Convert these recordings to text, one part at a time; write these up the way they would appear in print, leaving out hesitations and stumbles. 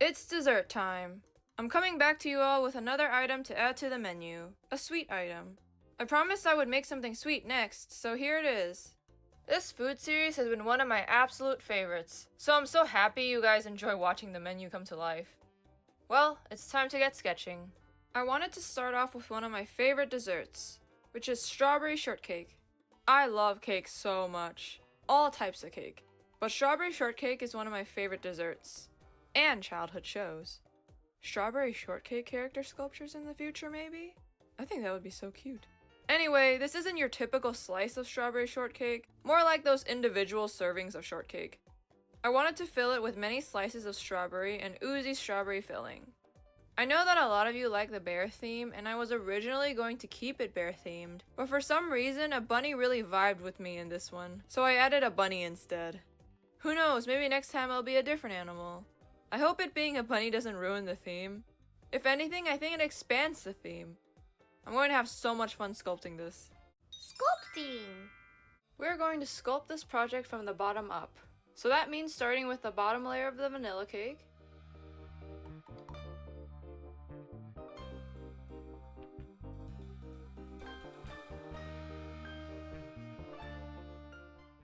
It's dessert time. I'm coming back to you all with another item to add to the menu, a sweet item. I promised I would make something sweet next, so here it is. This food series has been one of my absolute favorites, so I'm so happy you guys enjoy watching the menu come to life. Well, it's time to get sketching. I wanted to start off with one of my favorite desserts, which is strawberry shortcake. I love cake so much, all types of cake, but strawberry shortcake is one of my favorite desserts. And childhood shows. Strawberry shortcake character sculptures in the future, maybe? I think that would be so cute. Anyway, this isn't your typical slice of strawberry shortcake, more like those individual servings of shortcake. I wanted to fill it with many slices of strawberry and oozy strawberry filling. I know that a lot of you like the bear theme, and I was originally going to keep it bear themed, but for some reason a bunny really vibed with me in this one, so I added a bunny instead. Who knows, maybe next time it'll be a different animal. I hope it being a bunny doesn't ruin the theme. If anything, I think it expands the theme. I'm going to have so much fun sculpting this. Sculpting! We're going to sculpt this project from the bottom up. So that means starting with the bottom layer of the vanilla cake.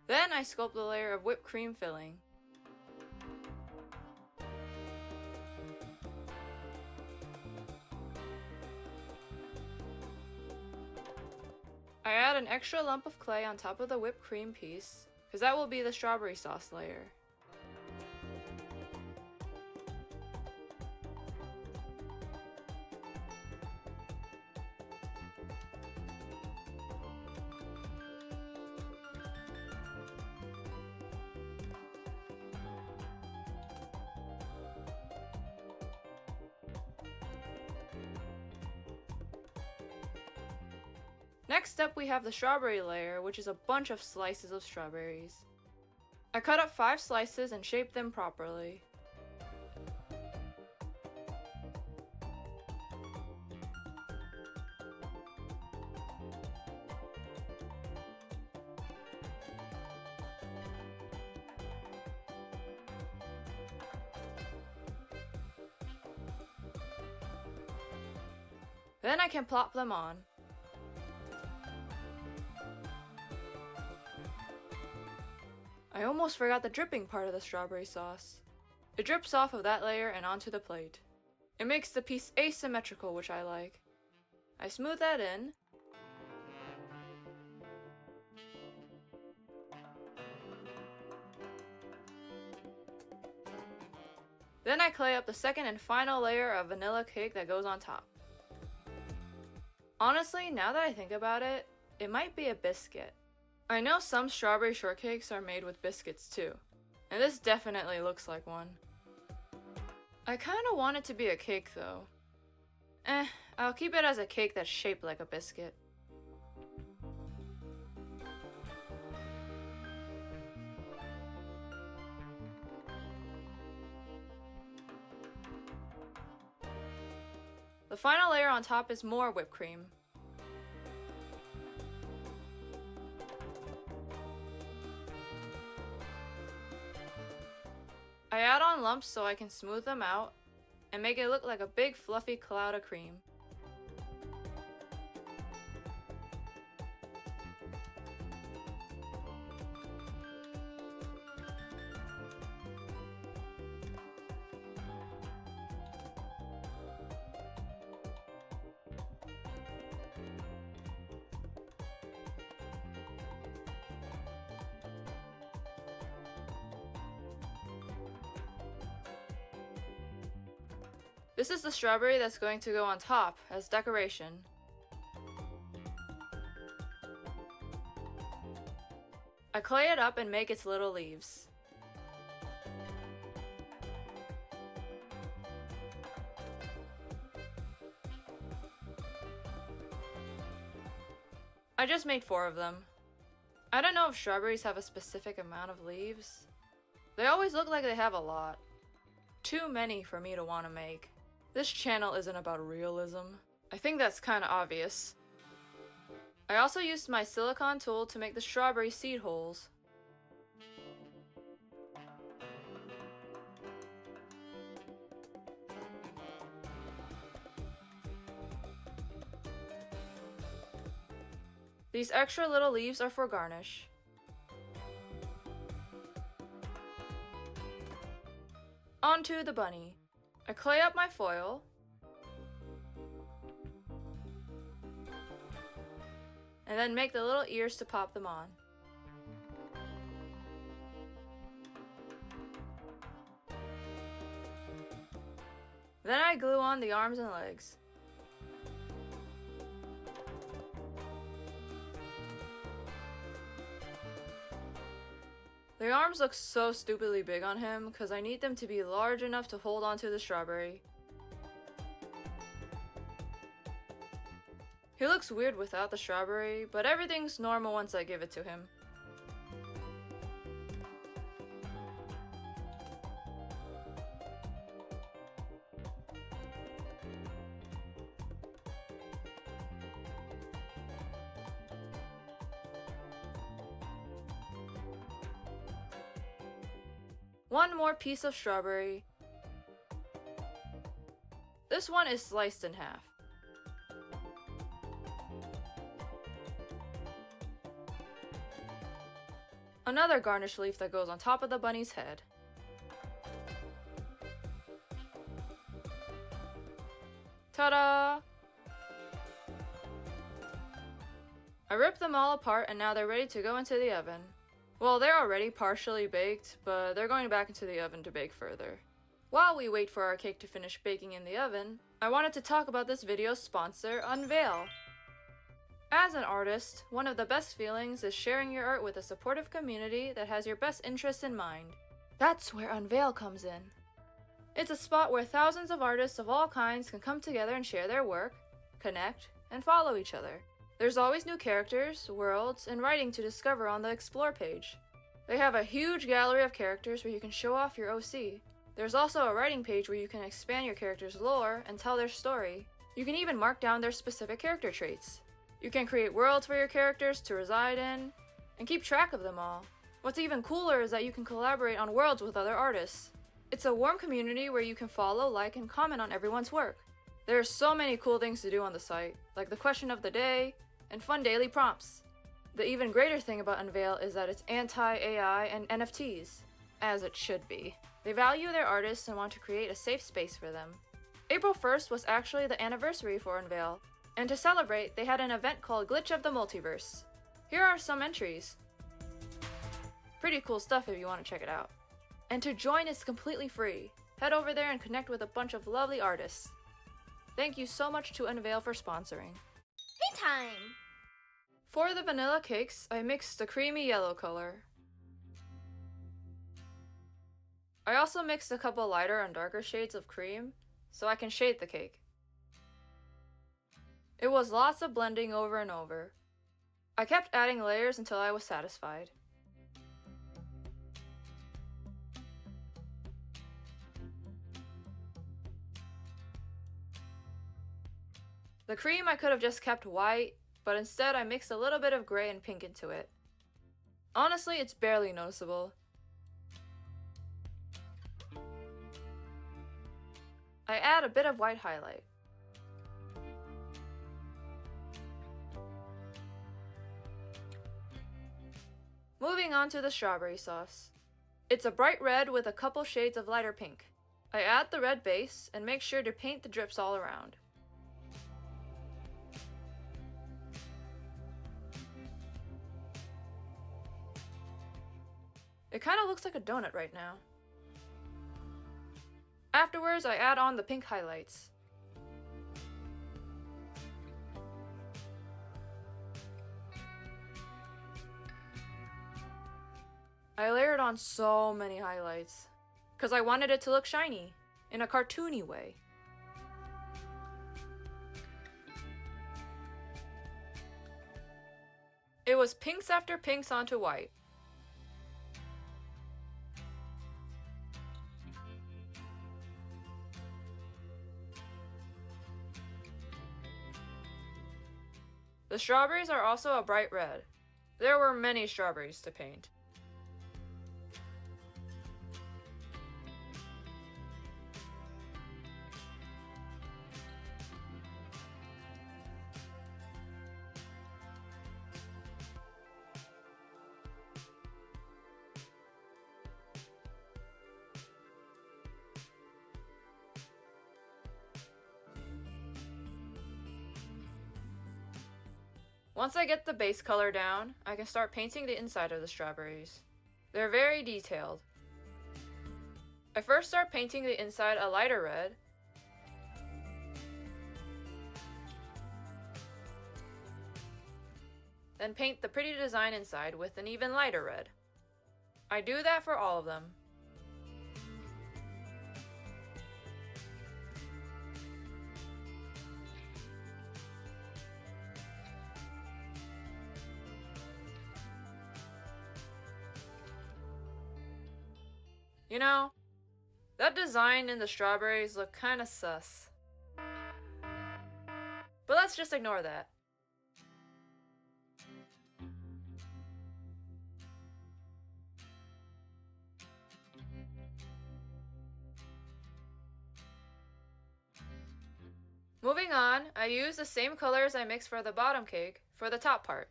Then I sculpt the layer of whipped cream filling. I add an extra lump of clay on top of the whipped cream piece, because that will be the strawberry sauce layer. Next up we have the strawberry layer, which is a bunch of slices of strawberries. I cut up 5 slices and shaped them properly. Then I can plop them on. I almost forgot the dripping part of the strawberry sauce. It drips off of that layer and onto the plate. It makes the piece asymmetrical, which I like. I smooth that in. Then I clay up the second and final layer of vanilla cake that goes on top. Honestly, now that I think about it, it might be a biscuit. I know some strawberry shortcakes are made with biscuits too, and this definitely looks like one. I kinda want it to be a cake though. I'll keep it as a cake that's shaped like a biscuit. The final layer on top is more whipped cream. I add on lumps so I can smooth them out and make it look like a big fluffy cloud of cream. This is the strawberry that's going to go on top as decoration. I clay it up and make its little leaves. I just made 4 of them. I don't know if strawberries have a specific amount of leaves. They always look like they have a lot. Too many for me to want to make. This channel isn't about realism. I think that's kinda obvious. I also used my silicone tool to make the strawberry seed holes. These extra little leaves are for garnish. Onto the bunny. I clay up my foil. And then make the little ears to pop them on. Then I glue on the arms and legs. The arms look so stupidly big on him because I need them to be large enough to hold onto the strawberry. He looks weird without the strawberry, but everything's normal once I give it to him. One more piece of strawberry. This one is sliced in half. Another garnish leaf that goes on top of the bunny's head. Ta-da! I ripped them all apart and now they're ready to go into the oven. Well, they're already partially baked, but they're going back into the oven to bake further. While we wait for our cake to finish baking in the oven, I wanted to talk about this video's sponsor, Unveil. As an artist, one of the best feelings is sharing your art with a supportive community that has your best interests in mind. That's where Unveil comes in. It's a spot where thousands of artists of all kinds can come together and share their work, connect, and follow each other. There's always new characters, worlds, and writing to discover on the Explore page. They have a huge gallery of characters where you can show off your OC. There's also a writing page where you can expand your character's lore and tell their story. You can even mark down their specific character traits. You can create worlds for your characters to reside in, and keep track of them all. What's even cooler is that you can collaborate on worlds with other artists. It's a warm community where you can follow, like, and comment on everyone's work. There are so many cool things to do on the site, like the question of the day, and fun daily prompts. The even greater thing about Unveil is that it's anti-AI and NFTs, as it should be. They value their artists and want to create a safe space for them. April 1st was actually the anniversary for Unveil, and to celebrate, they had an event called Glitch of the Multiverse. Here are some entries. Pretty cool stuff if you want to check it out. And to join is completely free. Head over there and connect with a bunch of lovely artists. Thank you so much to Unveil for sponsoring. Time! For the vanilla cakes, I mixed a creamy yellow color. I also mixed a couple lighter and darker shades of cream, so I can shade the cake. It was lots of blending over and over. I kept adding layers until I was satisfied. The cream I could have just kept white, but instead I mixed a little bit of gray and pink into it. Honestly, it's barely noticeable. I add a bit of white highlight. Moving on to the strawberry sauce. It's a bright red with a couple shades of lighter pink. I add the red base and make sure to paint the drips all around. It kind of looks like a donut right now. Afterwards, I add on the pink highlights. I layered on so many highlights, because I wanted it to look shiny, in a cartoony way. It was pinks after pinks onto white. The strawberries are also a bright red. There were many strawberries to paint. Once I get the base color down, I can start painting the inside of the strawberries. They're very detailed. I first start painting the inside a lighter red, then paint the pretty design inside with an even lighter red. I do that for all of them. You know, that design in the strawberries look kinda sus. But let's just ignore that. Moving on, I use the same colors I mixed for the bottom cake for the top part.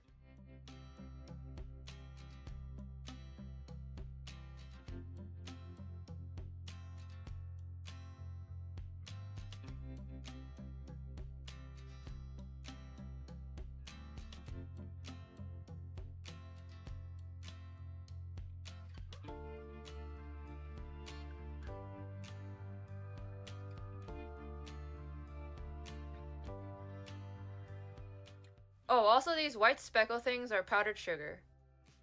Oh, also these white speckle things are powdered sugar.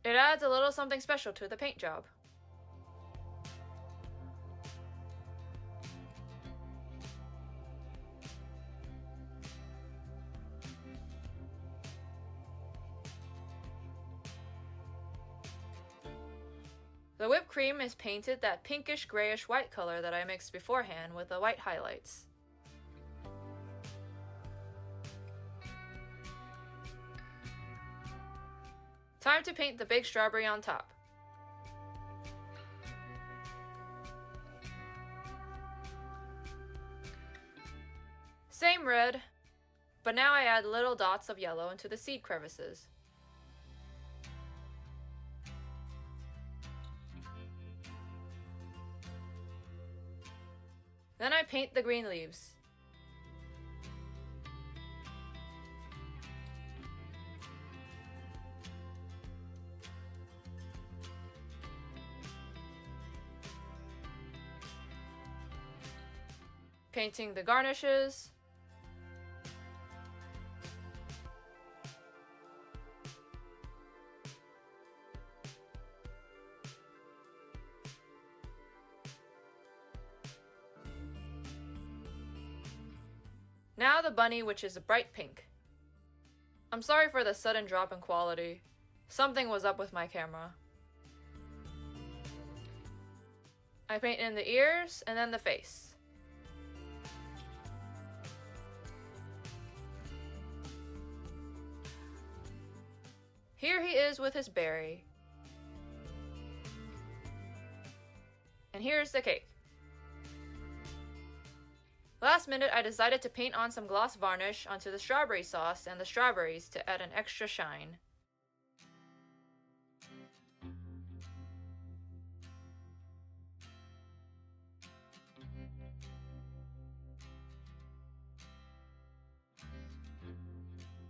It adds a little something special to the paint job. The whipped cream is painted that pinkish grayish white color that I mixed beforehand with the white highlights. Time to paint the big strawberry on top. Same red, but now I add little dots of yellow into the seed crevices. Then I paint the green leaves. Painting the garnishes. Now the bunny, which is a bright pink. I'm sorry for the sudden drop in quality. Something was up with my camera. I paint in the ears and then the face. Here he is with his berry. And here's the cake. Last minute, I decided to paint on some gloss varnish onto the strawberry sauce and the strawberries to add an extra shine.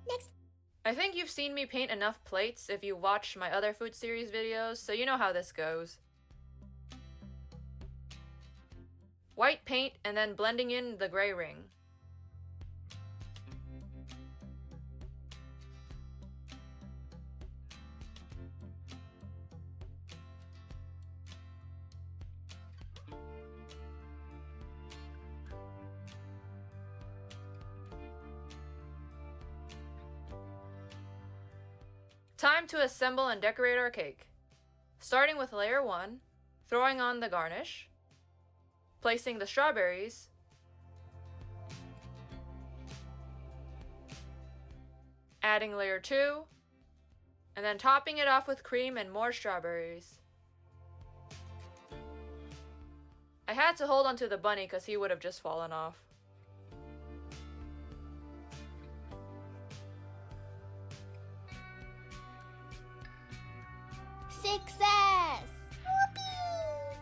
Next. I think you've seen me paint enough plates if you watched my other food series videos, so you know how this goes. White paint and then blending in the gray ring. Time to assemble and decorate our cake. Starting with layer 1, throwing on the garnish, placing the strawberries, adding layer 2, and then topping it off with cream and more strawberries. I had to hold onto the bunny because he would have just fallen off. Success! Whoopee!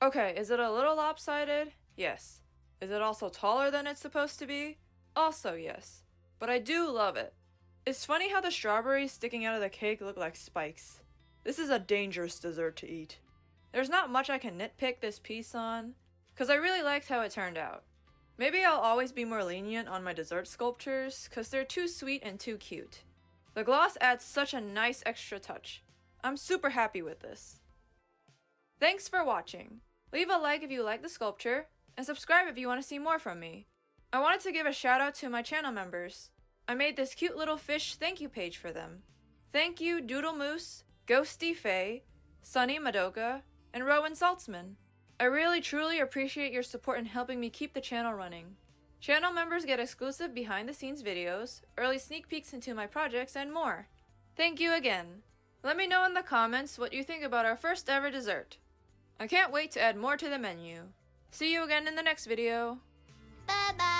Okay, is it a little lopsided? Yes. Is it also taller than it's supposed to be? Also yes. But I do love it. It's funny how the strawberries sticking out of the cake look like spikes. This is a dangerous dessert to eat. There's not much I can nitpick this piece on, cause I really liked how it turned out. Maybe I'll always be more lenient on my dessert sculptures, cause they're too sweet and too cute. The gloss adds such a nice extra touch. I'm super happy with this. Thanks for watching. Leave a like if you like the sculpture, and subscribe if you want to see more from me. I wanted to give a shout out to my channel members. I made this cute little fish thank you page for them. Thank you Doodle Moose, Ghosty Faye, Sunny Madoka, and Rowan Saltzman. I really truly appreciate your support in helping me keep the channel running. Channel members get exclusive behind the scenes videos, early sneak peeks into my projects, and more. Thank you again. Let me know in the comments what you think about our first ever dessert. I can't wait to add more to the menu. See you again in the next video. Bye-bye.